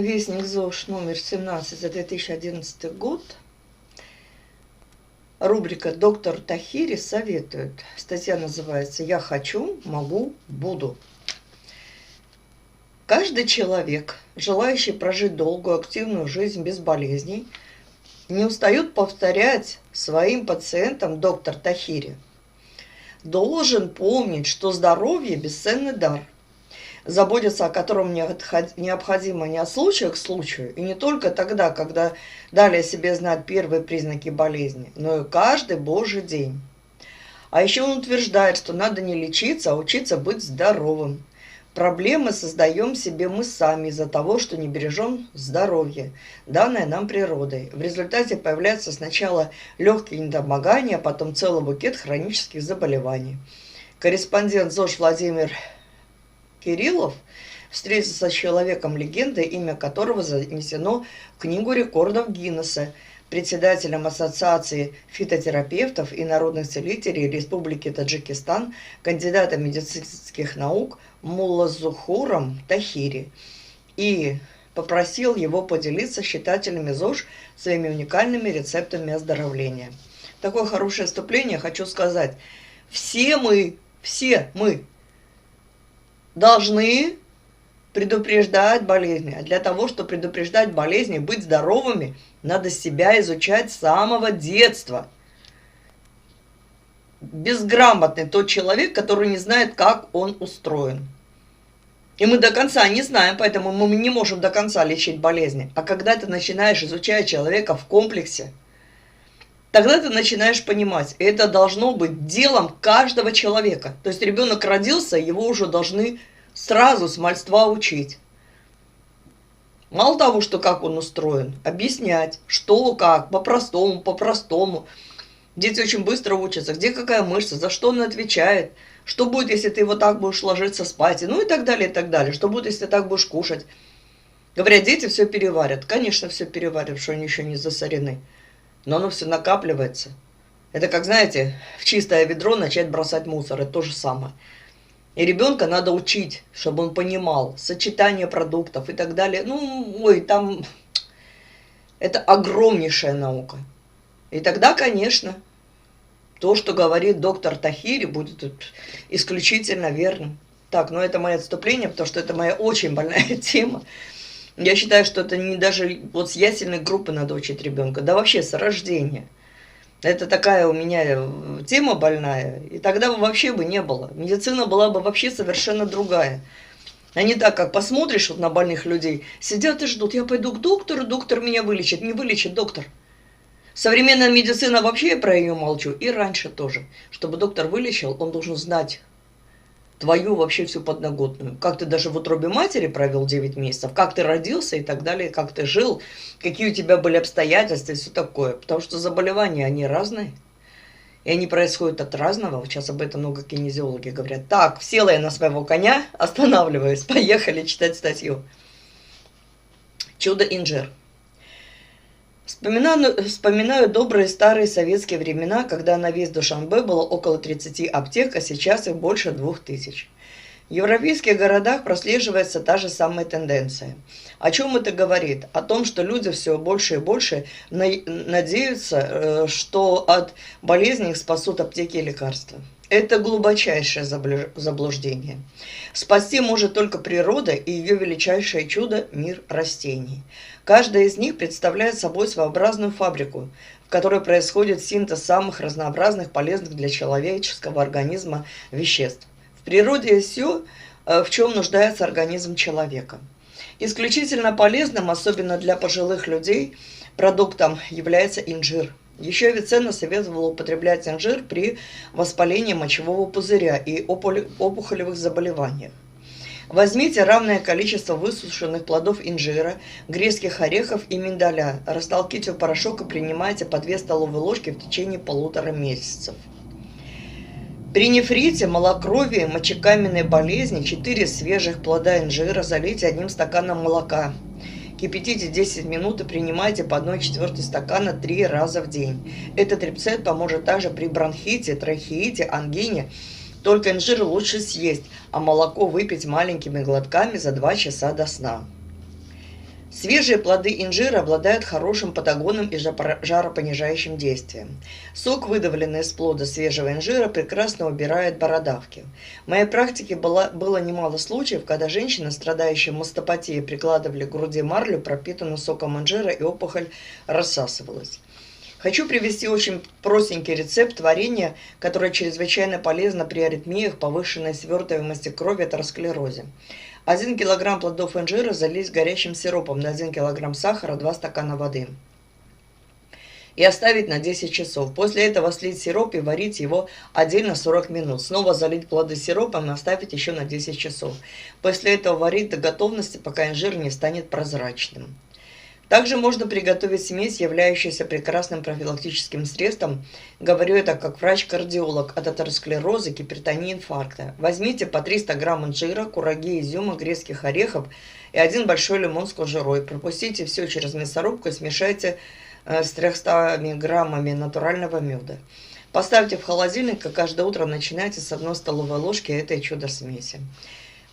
Вестник ЗОЖ номер 17 за 2011 год. Рубрика «Доктор Тахири советует». Статья называется «Я хочу, могу, буду». Каждый человек, желающий прожить долгую, активную жизнь без болезней, не устает повторять своим пациентам доктор Тахири. Должен помнить, что здоровье – бесценный дар, заботиться о котором необходимо не от случая к случаю, и не только тогда, когда дали о себе знать первые признаки болезни, но и каждый божий день. А еще он утверждает, что надо не лечиться, а учиться быть здоровым. Проблемы создаем себе мы сами из-за того, что не бережем здоровье, данное нам природой. В результате появляется сначала легкие недомогания, а потом целый букет хронических заболеваний. Корреспондент ЗОЖ Владимир Кириллов встретился с человеком-легендой, имя которого занесено в Книгу рекордов Гиннесса, председателем Ассоциации фитотерапевтов и народных целителей Республики Таджикистан, кандидатом медицинских наук Муллазухуром Тахири, и попросил его поделиться с читателями ЗОЖ своими уникальными рецептами оздоровления. Такое хорошее вступление хочу сказать. Все мы должны предупреждать болезни. А для того, чтобы предупреждать болезни, быть здоровыми, надо себя изучать с самого детства. Безграмотный тот человек, который не знает, как он устроен. И мы до конца не знаем, поэтому мы не можем до конца лечить болезни. А когда ты начинаешь изучать человека в комплексе, тогда ты начинаешь понимать, это должно быть делом каждого человека. То есть ребенок родился, его уже должны сразу с мальства учить. Мало того, что как он устроен, объяснять, что, как, по-простому. Дети очень быстро учатся, где какая мышца, за что он отвечает, что будет, если ты вот так будешь ложиться спать, ну и так далее, и так далее. Что будет, если ты так будешь кушать. Говорят, дети все переварят. Конечно, все переварят, потому что они еще не засорены. Но оно все накапливается. Это как, знаете, в чистое ведро начать бросать мусор. Это то же самое. И ребенка надо учить, чтобы он понимал сочетание продуктов и так далее. Там это огромнейшая наука. И тогда, конечно, то, что говорит доктор Тахири, будет исключительно верным. Так, это мое отступление, потому что это моя очень больная тема. Я считаю, что это не даже вот с ясельной группы надо учить ребенка, да вообще с рождения. Это такая у меня тема больная, и тогда вообще бы не было. Медицина была бы вообще совершенно другая. А не так, как посмотришь вот на больных людей, сидят и ждут, я пойду к доктору, доктор меня вылечит. Не вылечит доктор. Современная медицина вообще, я про ее молчу, и раньше тоже. Чтобы доктор вылечил, он должен знать твою вообще всю подноготную. Как ты даже в утробе матери провел 9 месяцев, как ты родился и так далее, как ты жил, какие у тебя были обстоятельства и все такое. Потому что заболевания, они разные. И они происходят от разного. Сейчас об этом много кинезиологи говорят. Так, села я на своего коня, останавливаюсь, поехали читать статью. Чудо-инжир. Вспоминаю добрые старые советские времена, когда на весь Душанбе было около 30 аптек, а сейчас их больше 2000. В европейских городах прослеживается та же самая тенденция. О чем это говорит? О том, что люди все больше и больше надеются, что от болезней их спасут аптеки и лекарства. Это глубочайшее заблуждение. Спасти может только природа и ее величайшее чудо – мир растений. Каждая из них представляет собой своеобразную фабрику, в которой происходит синтез самых разнообразных полезных для человеческого организма веществ. В природе есть все, в чем нуждается организм человека. Исключительно полезным, особенно для пожилых людей, продуктом является инжир. Еще Авиценна советовала употреблять инжир при воспалении мочевого пузыря и опухолевых заболеваниях. Возьмите равное количество высушенных плодов инжира, грецких орехов и миндаля, растолките в порошок и принимайте по 2 столовые ложки в течение 1,5 месяцев. При нефрите, малокровии, мочекаменной болезни 4 свежих плода инжира залейте 1 стаканом молока. Кипятите 10 минут и принимайте по 1/4 стакана 3 раза в день. Этот рецепт поможет также при бронхите, трахеите, ангине. Только инжир лучше съесть, а молоко выпить маленькими глотками за 2 часа до сна. Свежие плоды инжира обладают хорошим патагонным и жаропонижающим действием. Сок, выдавленный из плода свежего инжира, прекрасно убирает бородавки. В моей практике было немало случаев, когда женщины, страдающие мастопатией, прикладывали к груди марлю, пропитанную соком инжира, и опухоль рассасывалась. Хочу привести очень простенький рецепт варенья, которое чрезвычайно полезно при аритмиях, повышенной свертываемости крови, атеросклерозе. 1 кг плодов инжира залить горячим сиропом на 1 кг сахара, 2 стакана воды. И оставить на 10 часов. После этого слить сироп и варить его отдельно 40 минут. Снова залить плоды сиропом и оставить еще на 10 часов. После этого варить до готовности, пока инжир не станет прозрачным. Также можно приготовить смесь, являющуюся прекрасным профилактическим средством. Говорю это как врач-кардиолог от атеросклероза, гипертонии, инфаркта. Возьмите по 300 грамм инжира, кураги, изюма, грецких орехов и 1 большой лимон с кожурой. Пропустите все через мясорубку и смешайте с 300 граммами натурального меда. Поставьте в холодильник и каждое утро начинайте с 1 столовой ложки этой чудо-смеси.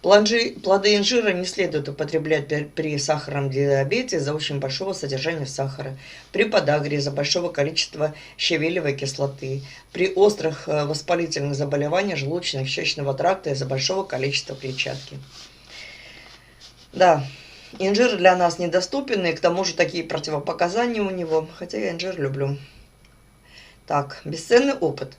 Плоды инжира не следует употреблять при сахарном диабете из-за очень большого содержания сахара, при подагре из-за большого количества щавелевой кислоты, при острых воспалительных заболеваниях желудочно-кишечного тракта из-за большого количества клетчатки. Да, инжир для нас недоступен, и к тому же такие противопоказания у него, хотя я инжир люблю. Так, бесценный опыт.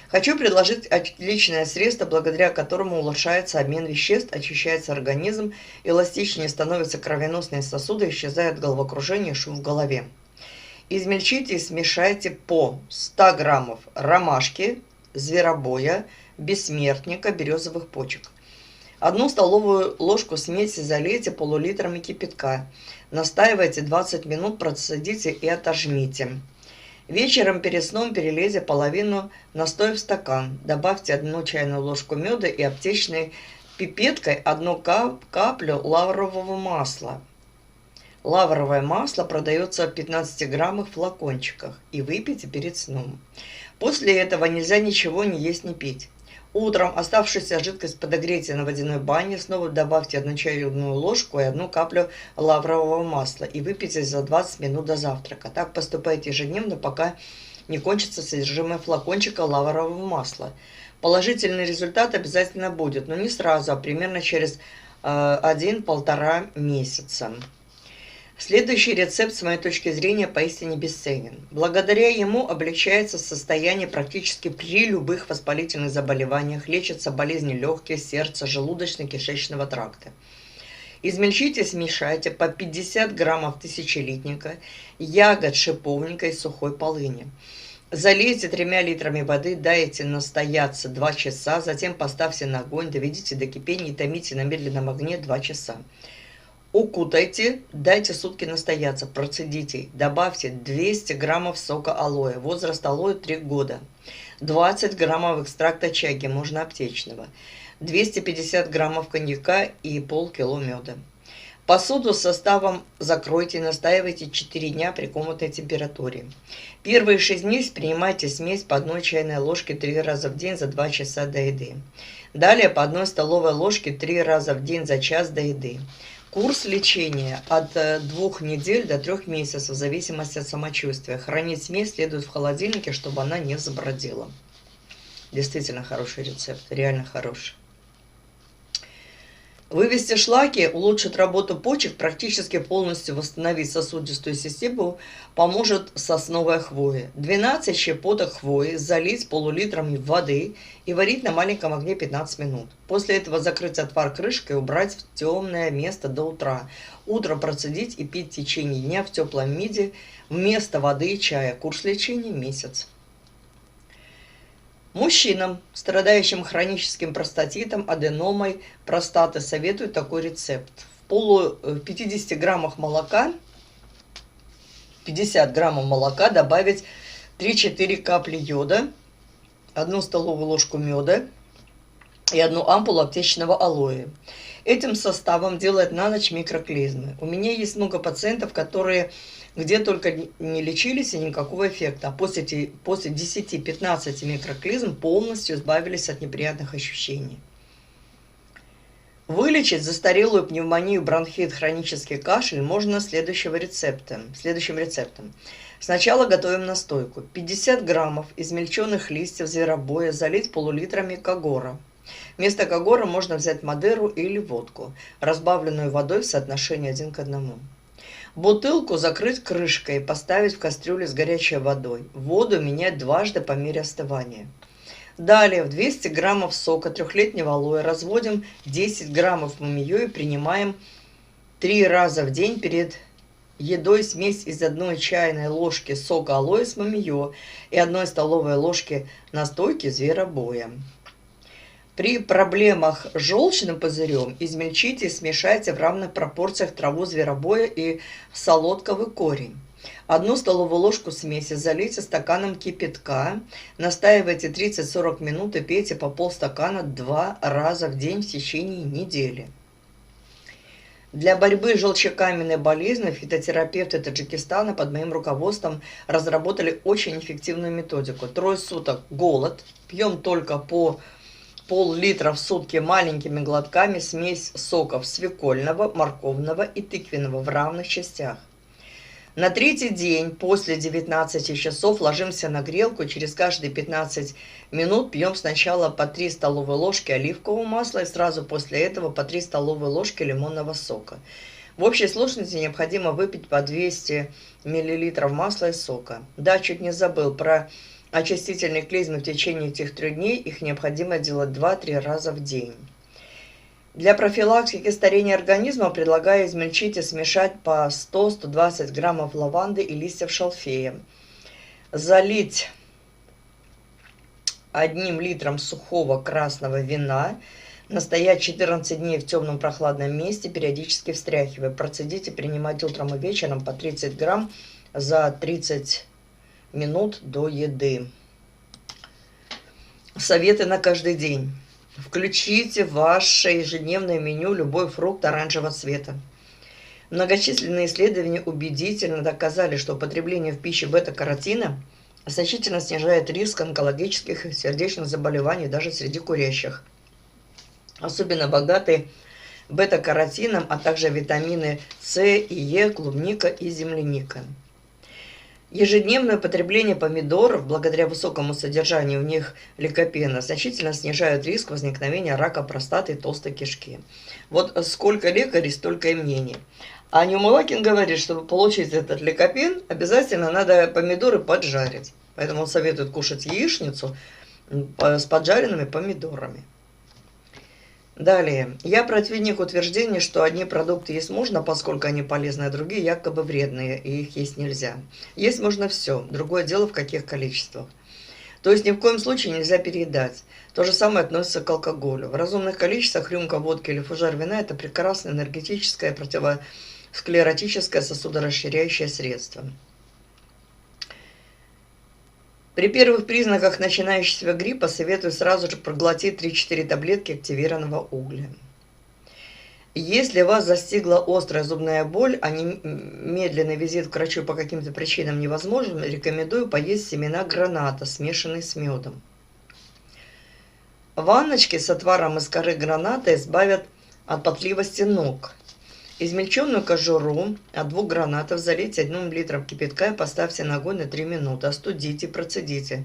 Хочу предложить отличное средство, благодаря которому улучшается обмен веществ, очищается организм, эластичнее становятся кровеносные сосуды, исчезает головокружение и шум в голове. Измельчите и смешайте по 100 граммов ромашки, зверобоя, бессмертника, березовых почек. 1 столовую ложку смеси залейте пол-литром кипятка. Настаивайте 20 минут, процедите и отожмите. Вечером перед сном перелейте половину настоя в стакан. Добавьте 1 чайную ложку меда и аптечной пипеткой 1 каплю лаврового масла. Лавровое масло продается в 15-граммовых флакончиках и выпейте перед сном. После этого нельзя ничего не есть, не пить. Утром оставшуюся жидкость подогрейте на водяной бане, снова добавьте 1 чайную ложку и 1 каплю лаврового масла и выпейте за 20 минут до завтрака. Так поступайте ежедневно, пока не кончится содержимое флакончика лаврового масла. Положительный результат обязательно будет, но не сразу, а примерно через 1-1,5 месяца. Следующий рецепт, с моей точки зрения, поистине бесценен. Благодаря ему облегчается состояние практически при любых воспалительных заболеваниях, лечатся болезни легких, сердца, желудочно-кишечного тракта. Измельчите и смешайте по 50 граммов тысячелистника, ягод шиповника и сухой полыни. Залейте 3 литрами воды, дайте настояться 2 часа, затем поставьте на огонь, доведите до кипения и томите на медленном огне 2 часа. Укутайте, дайте сутки настояться, процедите, добавьте 200 граммов сока алоэ, возраст алоэ 3 года, 20 граммов экстракта чаги, можно аптечного, 250 граммов коньяка и полкило меда. Посуду с составом закройте и настаивайте 4 дня при комнатной температуре. Первые 6 дней принимайте смесь по 1 чайной ложке 3 раза в день за 2 часа до еды. Далее по 1 столовой ложке 3 раза в день за час до еды. Курс лечения от 2 недель до 3 месяцев, в зависимости от самочувствия. Хранить смесь следует в холодильнике, чтобы она не забродила. Действительно хороший рецепт, реально хороший. Вывести шлаки, улучшить работу почек, практически полностью восстановить сосудистую систему поможет сосновая хвоя. 12 щепоток хвои залить пол-литром воды и варить на маленьком огне 15 минут. После этого закрыть отвар крышкой и убрать в темное место до утра. Утром процедить и пить в течение дня в теплом виде вместо воды и чая. Курс лечения месяц. Мужчинам, страдающим хроническим простатитом, аденомой простаты, советую такой рецепт. В 50 граммах молока, 50 граммов молока добавить 3-4 капли йода, 1 столовую ложку меда и 1 ампулу аптечного алоэ. Этим составом делать на ночь микроклизмы. У меня есть много пациентов, которые где только не лечились и никакого эффекта. А после 10-15 микроклизм полностью избавились от неприятных ощущений. Вылечить застарелую пневмонию, бронхит, хронический кашель можно следующим рецептом. Сначала готовим настойку. 50 граммов измельченных листьев зверобоя залить полулитрами когора. Вместо когора можно взять мадеру или водку, разбавленную водой в соотношении 1 к 1. Бутылку закрыть крышкой и поставить в кастрюлю с горячей водой. Воду менять дважды по мере остывания. Далее в 200 граммов сока трехлетнего алоэ разводим 10 граммов мумию и принимаем 3 раза в день перед едой смесь из 1 чайной ложки сока алоэ с мумию и 1 столовой ложки настойки зверобоя. При проблемах с желчным пузырем измельчите и смешайте в равных пропорциях траву зверобоя и солодковый корень. 1 столовую ложку смеси залейте стаканом кипятка, настаивайте 30-40 минут и пейте по полстакана 2 раза в день в течение недели. Для борьбы с желчекаменной болезнью фитотерапевты Таджикистана под моим руководством разработали очень эффективную методику. 3 суток голод, пьем только по пол-литра в сутки маленькими глотками смесь соков свекольного, морковного и тыквенного в равных частях. На 3-й день после 19 часов ложимся на грелку и через каждые 15 минут пьем сначала по 3 столовые ложки оливкового масла и сразу после этого по 3 столовые ложки лимонного сока. В общей сложности необходимо выпить по 200 мл масла и сока. Да, чуть не забыл про очистительные клизмы в течение этих 3 дней, их необходимо делать 2-3 раза в день. Для профилактики старения организма предлагаю измельчить и смешать по 100-120 граммов лаванды и листьев шалфея. Залить 1 литром сухого красного вина, настоять 14 дней в темном прохладном месте, периодически встряхивая. Процедить и принимать утром и вечером по 30 грамм за 30 минут до еды. Советы на каждый день. Включите в ваше ежедневное меню любой фрукт оранжевого цвета. Многочисленные исследования убедительно доказали, что употребление в пищу бета-каротина значительно снижает риск онкологических и сердечных заболеваний даже среди курящих. Особенно богатые бета-каротином, а также витамины С и Е, клубника и земляника. Ежедневное потребление помидоров, благодаря высокому содержанию в них ликопена, значительно снижает риск возникновения рака простаты и толстой кишки. Вот сколько лекарей, столько и мнений. А Нюмалакин говорит, чтобы получить этот ликопен, обязательно надо помидоры поджарить. Поэтому он советует кушать яичницу с поджаренными помидорами. Далее. Я противник утверждения, что одни продукты есть можно, поскольку они полезны, а другие якобы вредные, и их есть нельзя. Есть можно все. Другое дело, в каких количествах. То есть ни в коем случае нельзя переедать. То же самое относится к алкоголю. В разумных количествах рюмка водки или фужер вина – это прекрасное энергетическое, противосклеротическое, сосудорасширяющее средство. При первых признаках начинающегося гриппа советую сразу же проглотить 3-4 таблетки активированного угля. Если вас застигла острая зубная боль, а немедленный визит к врачу по каким-то причинам невозможен, рекомендую поесть семена граната, смешанные с медом. Ванночки с отваром из коры граната избавят от потливости ног. Измельченную кожуру от 2 гранатов залейте 1 литром кипятка и поставьте на огонь на 3 минуты. Остудите, процедите.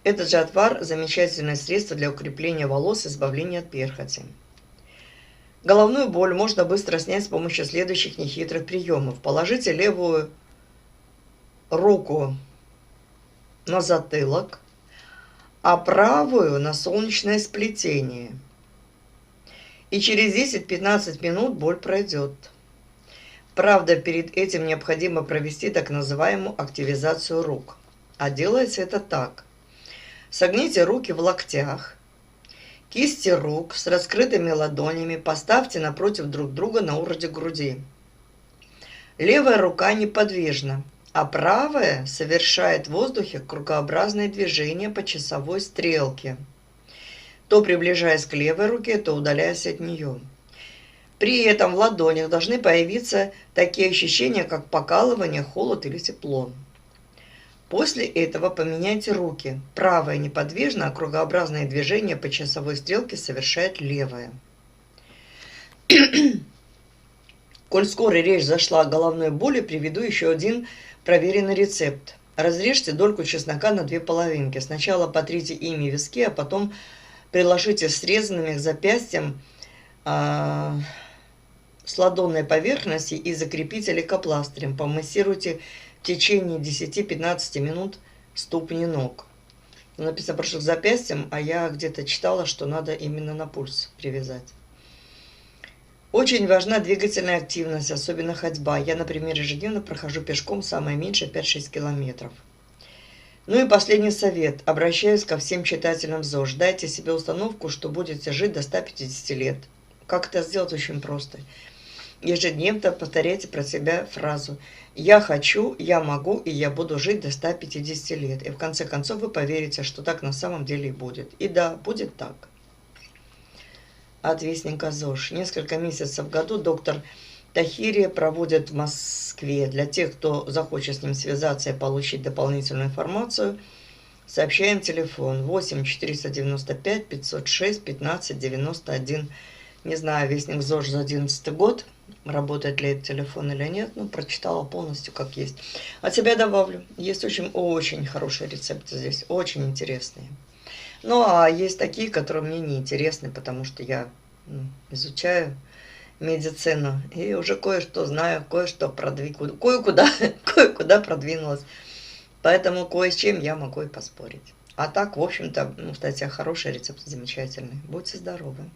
Этот же отвар – замечательное средство для укрепления волос и избавления от перхоти. Головную боль можно быстро снять с помощью следующих нехитрых приемов. Положите левую руку на затылок, а правую на солнечное сплетение. И через 10-15 минут боль пройдет. Правда, перед этим необходимо провести так называемую активизацию рук. А делается это так. Согните руки в локтях. Кисти рук с раскрытыми ладонями поставьте напротив друг друга на уровне груди. Левая рука неподвижна, а правая совершает в воздухе кругообразные движения по часовой стрелке, то приближаясь к левой руке, то удаляясь от нее. При этом в ладонях должны появиться такие ощущения, как покалывание, холод или тепло. После этого поменяйте руки. Правая неподвижна, а кругообразные движения по часовой стрелке совершает левая. Коль скоро речь зашла о головной боли, приведу еще один проверенный рецепт. Разрежьте дольку чеснока на 2 половинки. Сначала потрите ими виски, а потом приложите срезанными к запястьям с ладонной поверхности и закрепите лейкопластырем. Помассируйте в течение 10-15 минут ступни ног. Написано прошлых запястьем, а я где-то читала, что надо именно на пульс привязать. Очень важна двигательная активность, особенно ходьба. Я, например, ежедневно прохожу пешком самое меньшее 5-6 километров. Ну и последний совет. Обращаюсь ко всем читателям ЗОЖ. Дайте себе установку, что будете жить до 150 лет. Как это сделать? Очень просто. Ежедневно повторяйте про себя фразу «Я хочу, я могу и я буду жить до 150 лет». И в конце концов вы поверите, что так на самом деле и будет. И да, будет так. От Вестника ЗОЖ. Несколько месяцев в году доктор Тахири проводит в Москве. Для тех, кто захочет с ним связаться и получить дополнительную информацию, сообщаем телефон 8 495 506 15 91. Не знаю, Вестник ЗОЖ за 11 год, работает ли этот телефон или нет, но прочитала полностью как есть. От себя добавлю, есть очень хорошие рецепты здесь, очень интересные. Ну, а есть такие, которые мне не интересны, потому что я изучаю медицину и уже кое-что знаю, кое-что кое-куда продвинулась. Поэтому кое с чем я могу и поспорить. А так, в общем-то, статья хорошая, рецепты замечательные. Будьте здоровы!